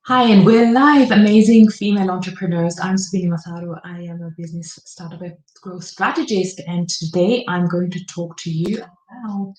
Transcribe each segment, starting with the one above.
Hi, and we're live, amazing female entrepreneurs. I'm Sabine Matharu. I am a business startup and growth strategist, and today I'm going to talk to you about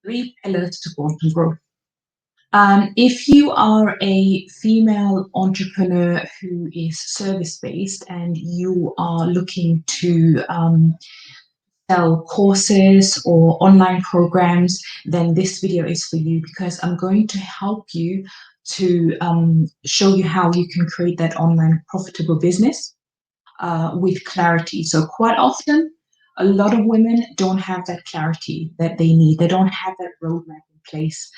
three pillars to quantum growth. If you are a female entrepreneur who is service based and you are looking to sell courses or online programs, then this video is for you because I'm going to help you to show you how you can create that online profitable business with clarity. So quite often, a lot of women don't have that clarity that they need. They don't have that roadmap in place.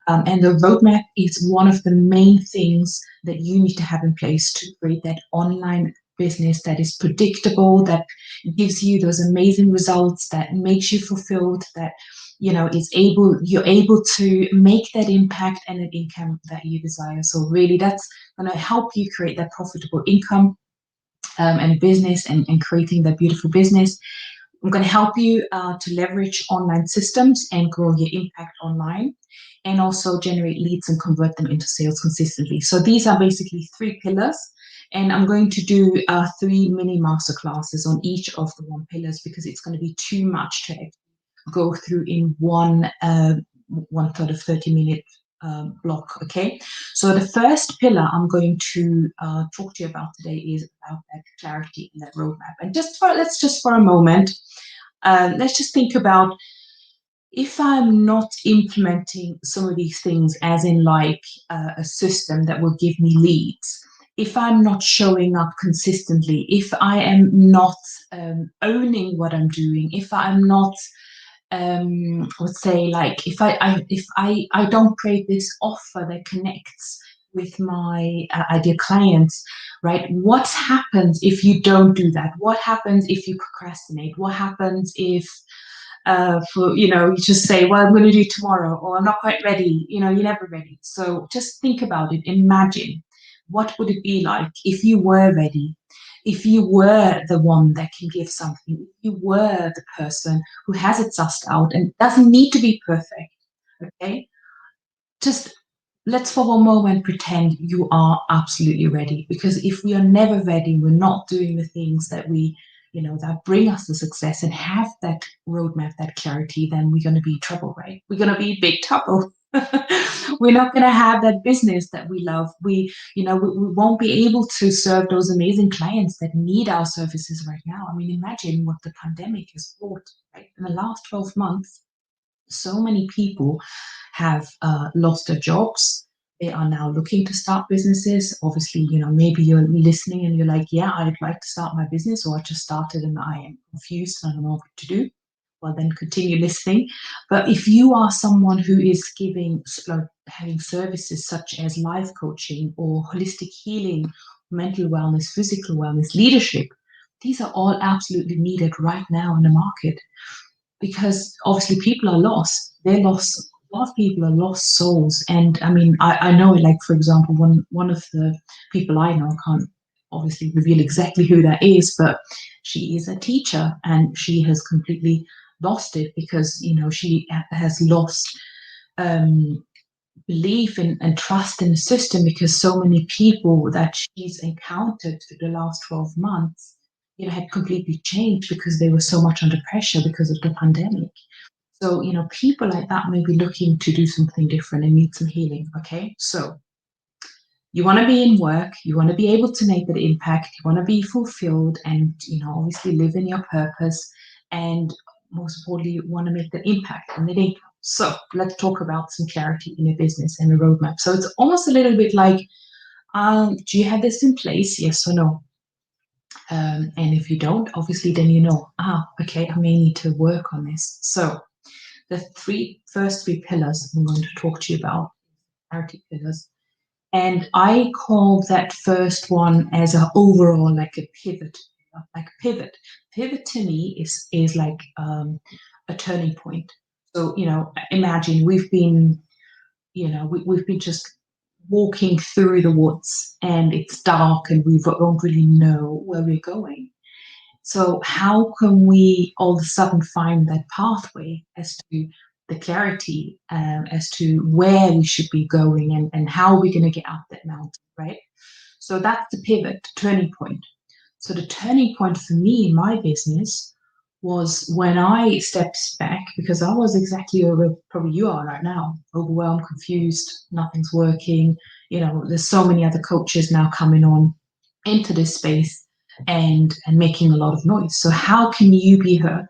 And the roadmap is one of the main things that you need to have in place to create that online business that is predictable, that gives you those amazing results, that makes you fulfilled, that you're able to make that impact and an income that you desire. So really that's going to help you create that profitable income and business and creating that beautiful business. I'm going to help you to leverage online systems and grow your impact online, and also generate leads and convert them into sales consistently. So these are basically three pillars. And I'm going to do three mini master classes on each of the one pillars because it's going to be too much to go through in one sort of 30-minute block. Okay, so the first pillar I'm going to talk to you about today is about that clarity and that roadmap. And let's just for a moment, let's just think about, if I'm not implementing some of these things, as in like a system that will give me leads, if I'm not showing up consistently, if I am not owning what I'm doing, if I'm not let's say, like, if I don't create this offer that connects with my ideal clients, right? What happens if you don't do that? What happens if you procrastinate? What happens if you just say, well, I'm going to do it tomorrow, or I'm not quite ready. You're never ready. So just think about it. Imagine, what would it be like if you were ready, if you were the one that can give something, if you were the person who has it sussed out and doesn't need to be perfect. Okay, just let's for one moment pretend you are absolutely ready, because if we are never ready, we're not doing the things that that bring us the success and have that roadmap, that clarity, then we're going to be in trouble, right? We're going to be big trouble. We're not going to have that business that we love. We won't be able to serve those amazing clients that need our services right now. I mean, imagine what the pandemic has brought, right? In the last 12 months, so many people have lost their jobs. They are now looking to start businesses. Obviously, maybe you're listening and you're like, yeah, I'd like to start my business, or I just started and I am confused and I don't know what to do. Well, then continue listening. But if you are someone who is having services such as life coaching or holistic healing, mental wellness, physical wellness, leadership, these are all absolutely needed right now in the market, because obviously people are lost. They're lost. A lot of people are lost souls. And I mean, I know, like, for example, one of the people I know, I can't obviously reveal exactly who that is, but she is a teacher and she has completely lost it because, she has lost um, belief and trust in the system, because so many people that she's encountered through the last 12 months, had completely changed because they were so much under pressure because of the pandemic. So, people like that may be looking to do something different and need some healing. Okay. So you want to be in work, you want to be able to make that impact, you want to be fulfilled and, obviously live in your purpose. And most importantly, you want to make the impact and the income. So let's talk about some clarity in your business and a roadmap. So it's almost a little bit like, do you have this in place? Yes or no? And if you don't, obviously, then okay, I may need to work on this. So the first three pillars I'm going to talk to you about, clarity pillars. And I call that first one as an overall, like a pivot, like a pivot. Pivot to me is like a turning point. So, imagine we've been just walking through the woods and it's dark and we don't really know where we're going. So how can we all of a sudden find that pathway as to the clarity, as to where we should be going and how we're going to get up that mountain, right? So that's the pivot, turning point. So the turning point for me in my business was when I stepped back, because I was exactly where probably you are right now, overwhelmed, confused, nothing's working. There's so many other coaches now coming on into this space and making a lot of noise. So how can you be heard?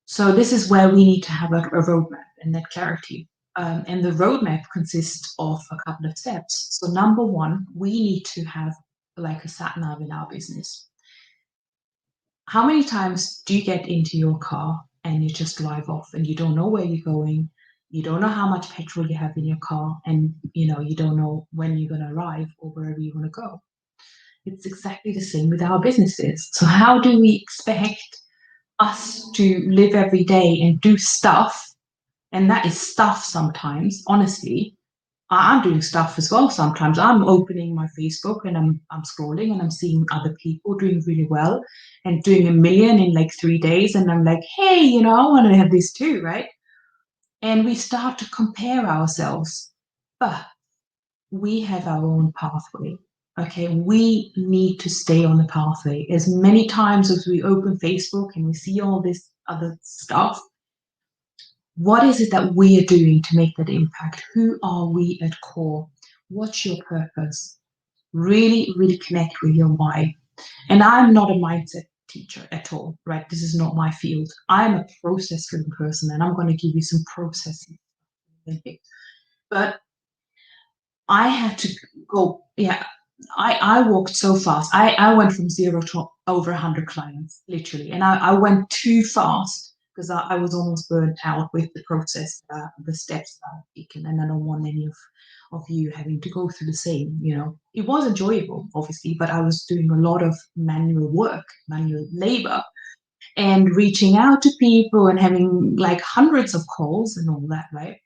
So this is where we need to have a roadmap and that clarity. And the roadmap consists of a couple of steps. So number one, we need to have like a sat nav in our business. How many times do you get into your car and you just drive off and you don't know where you're going? You don't know how much petrol you have in your car, and you don't know when you're going to arrive or wherever you want to go. It's exactly the same with our businesses. So how do we expect us to live every day and do stuff? And that is stuff sometimes, honestly. I'm doing stuff as well sometimes. I'm opening my Facebook and I'm scrolling and I'm seeing other people doing really well and doing 1 million in like 3 days. And I'm like, hey, I want to have this too, right? And we start to compare ourselves. But we have our own pathway. Okay, we need to stay on the pathway. As many times as we open Facebook and we see all this other stuff, what is it that we are doing to make that impact? Who are we at core? What's your purpose? Really, really connect with your why. And I'm not a mindset teacher at all, right? This is not my field. I'm a process driven person, and I'm going to give you some processing. But I had to go, yeah. I walked so fast. I went from zero to over 100 clients, literally. And I went too fast because I was almost burnt out with the process, the steps that I've taken. And I don't want any of you having to go through the same. It was enjoyable, obviously, but I was doing a lot of manual work, manual labor, and reaching out to people and having like hundreds of calls and all that, right?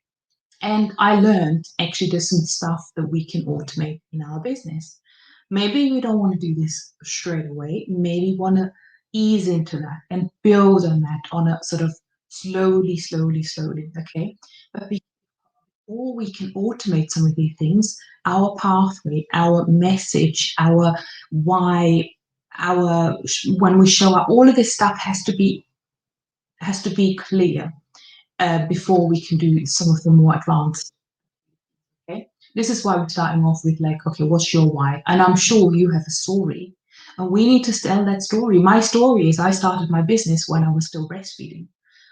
And I learned actually there's some stuff that we can automate in our business. Maybe we don't want to do this straight away. Maybe want to ease into that and build on that on a sort of slowly, slowly, slowly. Okay. But before we can automate some of these things, our pathway, our message, our why, when we show up, all of this stuff has to be clear before we can do some of the more advanced. Okay, this is why we're starting off with like, okay, what's your why? And I'm sure you have a story, and we need to tell that story. My story is I started my business when I was still breastfeeding.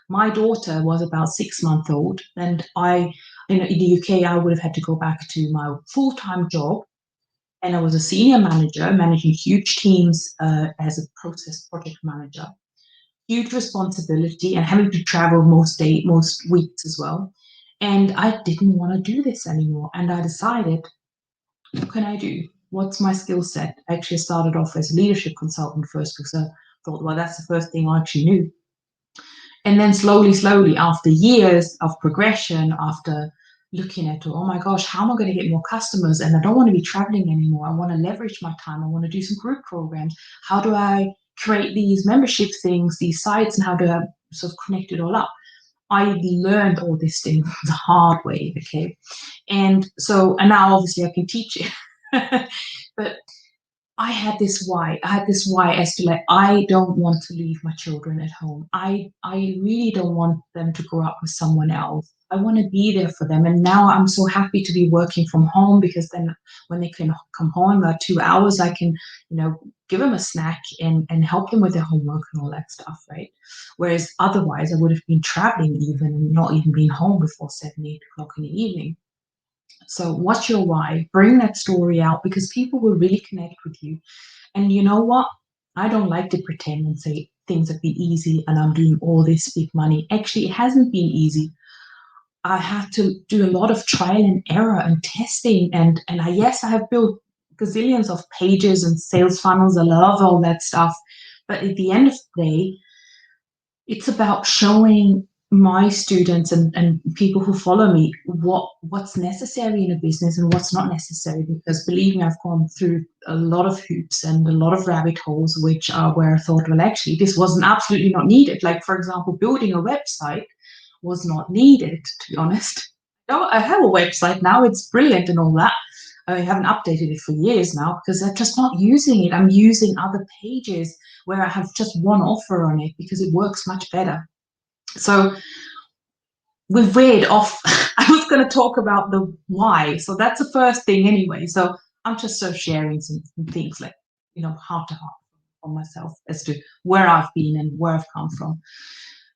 My daughter was about 6 months old, and in the UK, I would have had to go back to my full-time job, and I was a senior manager managing huge teams as a process project manager. Huge responsibility and having to travel most weeks as well. And I didn't want to do this anymore. And I decided, what can I do? What's my skill set? I actually started off as a leadership consultant first because I thought, well, that's the first thing I actually knew. And then slowly, slowly, after years of progression, after looking at, oh my gosh, how am I going to get more customers? And I don't want to be traveling anymore. I want to leverage my time. I want to do some group programs. How do I create these membership things, these sites, and how do I sort of connect it all up? I learned all this thing the hard way, okay? And now obviously I can teach it. But I had this why. I had this why as to like, I don't want to leave my children at home. I really don't want them to grow up with someone else. I want to be there for them. And now I'm so happy to be working from home because then when they can come home about 2 hours, I can, give them a snack and help them with their homework and all that stuff, right? Whereas otherwise I would have been traveling even and not even being home before 7, 8 o'clock in the evening. So what's your why? Bring that story out because people will really connect with you. And you know what? I don't like to pretend and say things have been easy and I'm doing all this big money. Actually, it hasn't been easy. I had to do a lot of trial and error and testing. And yes, I have built gazillions of pages and sales funnels. I love all that stuff. But at the end of the day, it's about showing my students and people who follow me what's necessary in a business and what's not necessary, because believe me, I've gone through a lot of hoops and a lot of rabbit holes, which are where I thought, well, actually this wasn't absolutely not needed. Like, for example, building a website was not needed, to be honest. I have a website now, it's brilliant and all that. I haven't updated it for years now because I'm just not using it. I'm using other pages where I have just one offer on it because it works much better. So we've veered off. I was going to talk about the why. So that's the first thing anyway. So I'm just so sharing some things like, heart to heart on myself as to where I've been and where I've come from.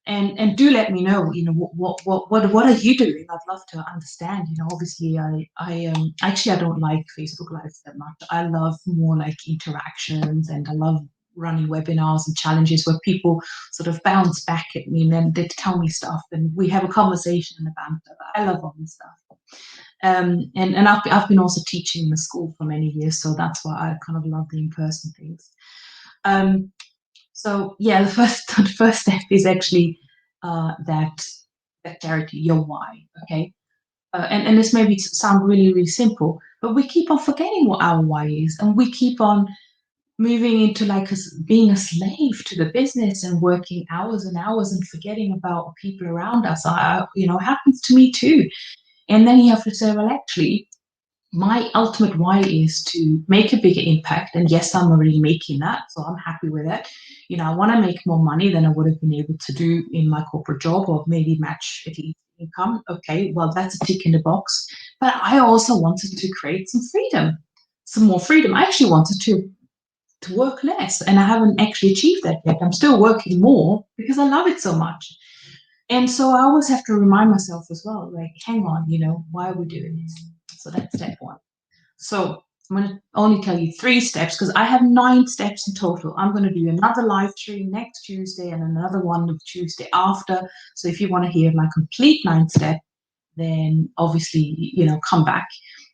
And do let me know, what are you doing? I'd love to understand. Obviously, I don't like Facebook Lives that much. I love more like interactions, and I love running webinars and challenges where people sort of bounce back at me and then they tell me stuff and we have a conversation and a banter. I love all this stuff. And I've been also teaching in the school for many years, so that's why I kind of love the in-person things. So yeah, the first step is actually that clarity, your why. Okay, and this maybe sound really really simple, but we keep on forgetting what our why is, and we keep on moving into like being a slave to the business and working hours and hours and forgetting about people around us. Happens to me too. And then you have to say, well, actually, my ultimate why is to make a bigger impact. And yes, I'm already making that, so I'm happy with it. I want to make more money than I would have been able to do in my corporate job, or maybe match at least income. Okay, well, that's a tick in the box. But I also wanted to create some more freedom. I actually wanted to work less, and I haven't actually achieved that yet. I'm still working more because I love it so much. And so I always have to remind myself as well, like, hang on, why are we doing this? So that's step one. So I'm going to only tell you 3 steps because I have 9 steps in total. I'm going to do another live stream next Tuesday and another one the Tuesday after. So if you want to hear my complete 9 step, then obviously, come back.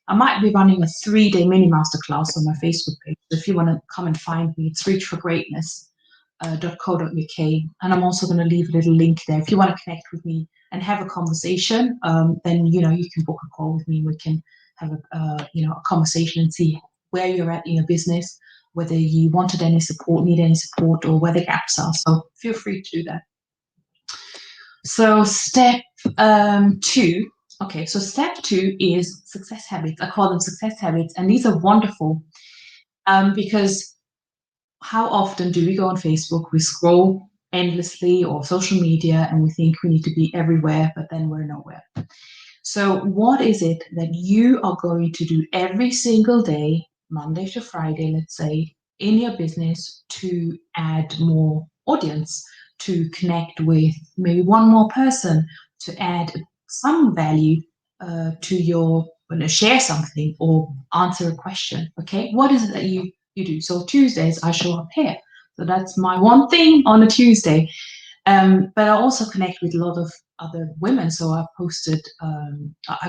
I might be running a 3-day mini masterclass on my Facebook page. So if you want to come and find me, it's reachforgreatness.co.uk. And I'm also going to leave a little link there. If you want to connect with me and have a conversation, then, you can book a call with me. We can have a conversation and see where you're at in your business, whether you wanted any support, need any support, or where the gaps are. So feel free to do that. So step 2. Okay, so step 2 is success habits. I call them success habits, and these are wonderful because how often do we go on Facebook, we scroll endlessly, or social media, and we think we need to be everywhere, but then we're nowhere. So what is it that you are going to do every single day, Monday to Friday, let's say, in your business to add more audience, to connect with maybe one more person, to add some value to your, share something or answer a question? Okay, what is it that you do? So Tuesdays, I show up here. So that's my one thing on a Tuesday. But I also connect with a lot of other women. So I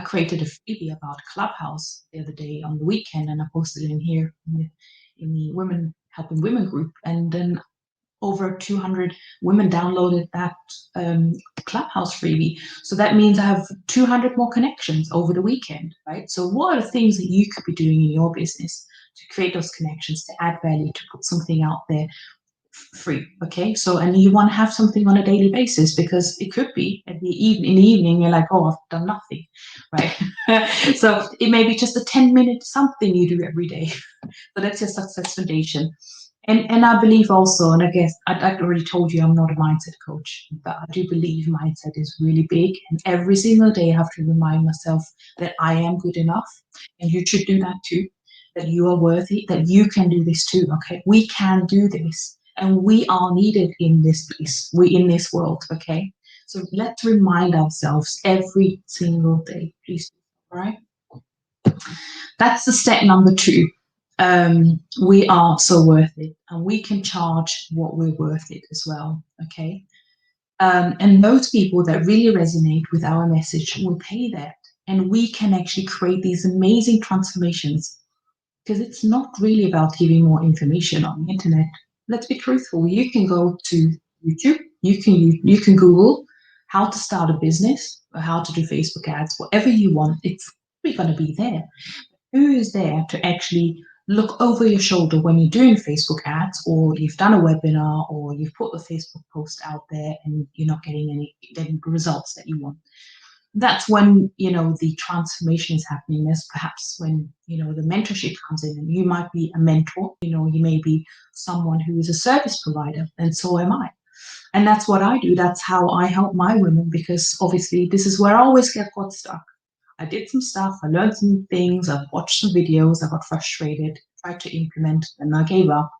created a freebie about Clubhouse the other day on the weekend, and I posted it in here in the Women Helping Women group. And then over 200 women downloaded that Clubhouse freebie. So that means I have 200 more connections over the weekend, right? So what are the things that you could be doing in your business to create those connections, to add value, to put something out there free? Okay, so, and you want to have something on a daily basis, because it could be in the evening you're like, oh, I've done nothing, right? So it may be just a 10-minute something you do every day. So that's your success foundation. And I believe also, and I guess I already told you I'm not a mindset coach, but I do believe mindset is really big. And every single day I have to remind myself that I am good enough, and you should do that too, that you are worthy, that you can do this too. Okay, we can do this, and we are needed in this place, we in this world. Okay, so let's remind ourselves every single day, please. All right, that's the step number 2. We are so worth it, and we can charge what we're worth it as well. Okay, and those people that really resonate with our message will pay that, and we can actually create these amazing transformations, because it's not really about giving more information on the internet. Let's be truthful. You can go to YouTube, you can Google how to start a business or how to do Facebook ads, whatever you want. It's probably going to be there. Who is there to actually look over your shoulder when you're doing Facebook ads, or you've done a webinar, or you've put a Facebook post out there and you're not getting any results that you want? that's when the transformation is happening. There's perhaps when the mentorship comes in, and you might be a mentor, you may be someone who is a service provider, and so am I. And that's what I do. That's how I help my women, because obviously this is where I always got stuck. I did some stuff, I learned some things, I watched some videos, I got frustrated, tried to implement, and I gave up.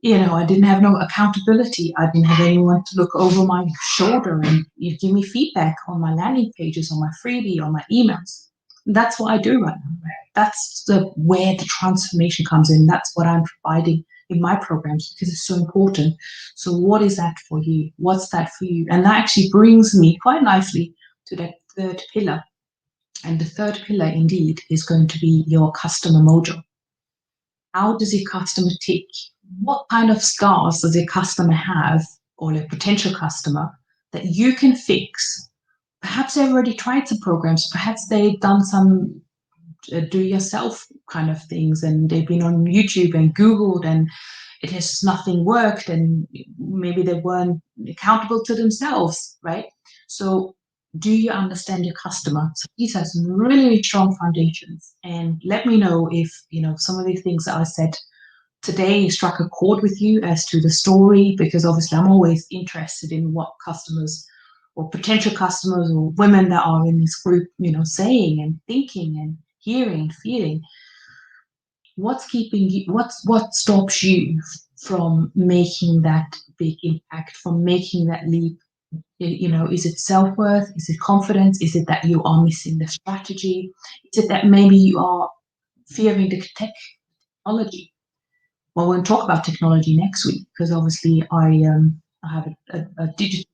I didn't have no accountability. I didn't have anyone to look over my shoulder and give me feedback on my landing pages, on my freebie, on my emails. That's what I do right now. That's where the transformation comes in. That's what I'm providing in my programs, because it's so important. So what is that for you? What's that for you? And that actually brings me quite nicely to that third pillar. And the third pillar indeed is going to be your customer mojo. How does your customer tick? What kind of scars does your customer have, or a potential customer, that you can fix? Perhaps they've already tried some programs, perhaps they've done some do-yourself kind of things, and they've been on YouTube and Googled, and it has nothing worked, and maybe they weren't accountable to themselves, right? So do you understand your customer? So these are some really strong foundations, and let me know if some of these things that I said today struck a chord with you as to the story, because obviously I'm always interested in what customers or potential customers or women that are in this group, saying and thinking and hearing and feeling. What's keeping you, what stops you from making that big impact, from making that leap? Is it self-worth? Is it confidence? Is it that you are missing the strategy? Is it that maybe you are fearing the technology? Well, we'll talk about technology next week, because obviously I have a digital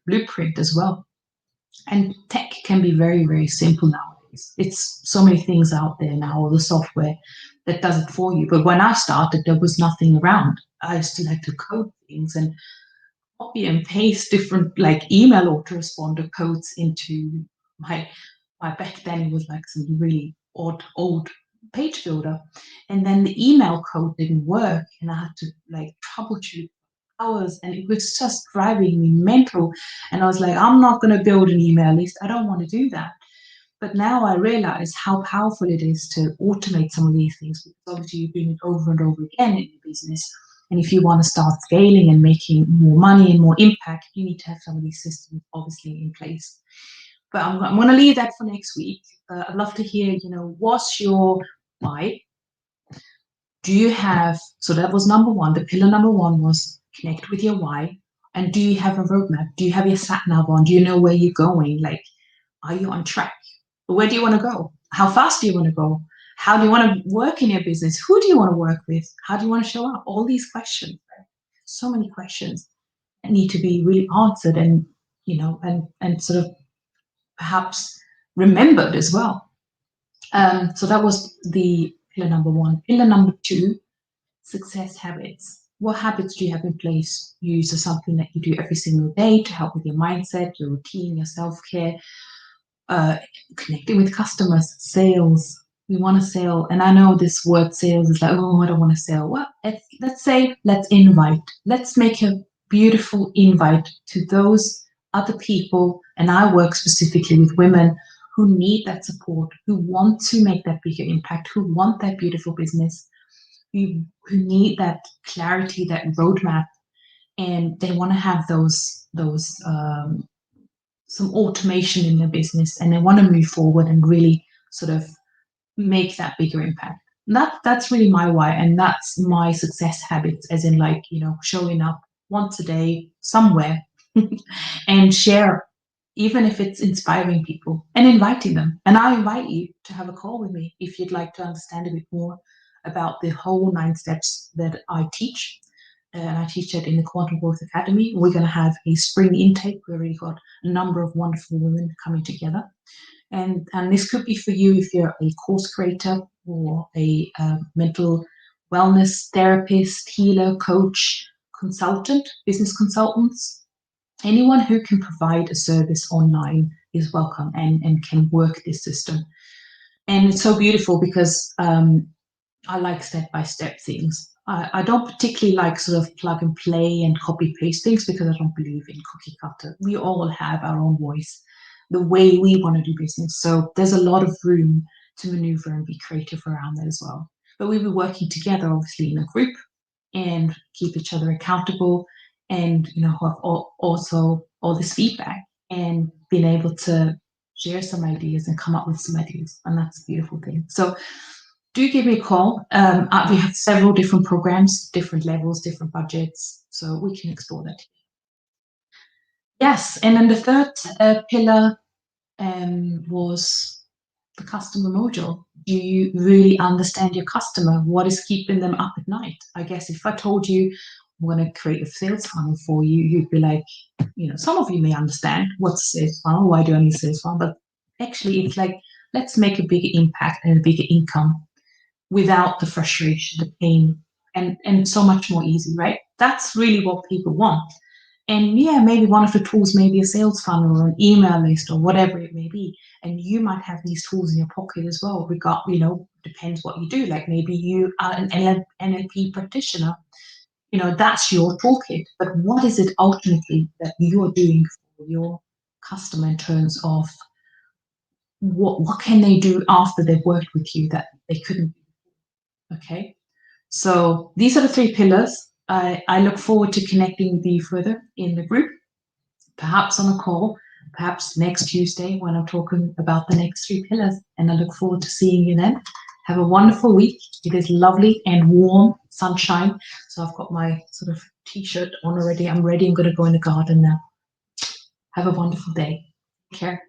blueprint as well. And tech can be very, very simple nowadays. It's so many things out there now, or the software that does it for you. But when I started, there was nothing around. I still had to code things and copy and paste different like email autoresponder codes into my back then it was like some really old page builder, and then the email code didn't work, and I had to like troubleshoot hours, and it was just driving me mental. And I was like, I'm not going to build an email list. I don't want to do that. But now I realize how powerful it is to automate some of these things, because obviously you're doing it over and over again in your business. And if you want to start scaling and making more money and more impact, you need to have some of these systems obviously in place. But I'm going to leave that for next week. I'd love to hear, what's your why? Do you have, so that was number one, the pillar number one was connect with your why. And do you have a roadmap? Do you have your sat nav on? Do you know where you're going? Like, are you on track? Where do you want to go? How fast do you want to go? How do you want to work in your business? Who do you want to work with? How do you want to show up? All these questions, right? So many questions that need to be really answered, and and sort of perhaps remembered as well. So that was the pillar number one. Pillar number two, success habits. What habits do you have in place? Use as something that you do every single day to help with your mindset, your routine, your self-care, uh, connecting with customers, sales. We want to sell. And I know this word sales is like, oh, I don't want to sell. Well, let's invite. Let's make a beautiful invite to those other people. And I work specifically with women who need that support, who want to make that bigger impact, who want that beautiful business, who need that clarity, that roadmap, and they want to have those some automation in their business, and they want to move forward and really sort of make that bigger impact. That's really my why, and that's my success habits, as in like showing up once a day somewhere and share, even if it's inspiring people and inviting them. And I invite you to have a call with me if you'd like to understand a bit more about the whole 9 steps that I teach. And I teach that in the Quantum Growth Academy. We're going to have a spring intake. We already got a number of wonderful women coming together. And this could be for you if you're a course creator or a mental wellness therapist, healer, coach, consultant, business consultants. Anyone who can provide a service online is welcome and can work this system. And it's so beautiful because I like step-by-step things. I don't particularly like sort of plug and play and copy paste things, because I don't believe in cookie cutter. We all have our own voice. the way we want to do business. So there's a lot of room to maneuver and be creative around that as well. But we'll be working together, obviously, in a group and keep each other accountable and, have also all this feedback and being able to share some ideas and come up with some ideas. And that's a beautiful thing. So do give me a call. We have several different programs, different levels, different budgets, so we can explore that. Yes, and then the third pillar was the customer module. Do you really understand your customer? What is keeping them up at night? I guess if I told you I'm going to create a sales funnel for you, you'd be like, some of you may understand what's a sales funnel, why do I need a sales funnel? But actually, it's like, let's make a bigger impact and a bigger income without the frustration, the pain, and so much more easy, right? That's really what people want. And yeah, maybe one of the tools may be a sales funnel or an email list or whatever it may be. And you might have these tools in your pocket as well. Depends what you do. Like maybe you are an NLP practitioner. That's your toolkit. But what is it ultimately that you're doing for your customer in terms of what can they do after they've worked with you that they couldn't do? Okay. So these are the three pillars. I look forward to connecting with you further in the group, perhaps on a call, perhaps next Tuesday when I'm talking about the next three pillars. And I look forward to seeing you then. Have a wonderful week. It is lovely and warm, sunshine. So I've got my sort of t-shirt on already. I'm ready. I'm going to go in the garden now. Have a wonderful day. Take care.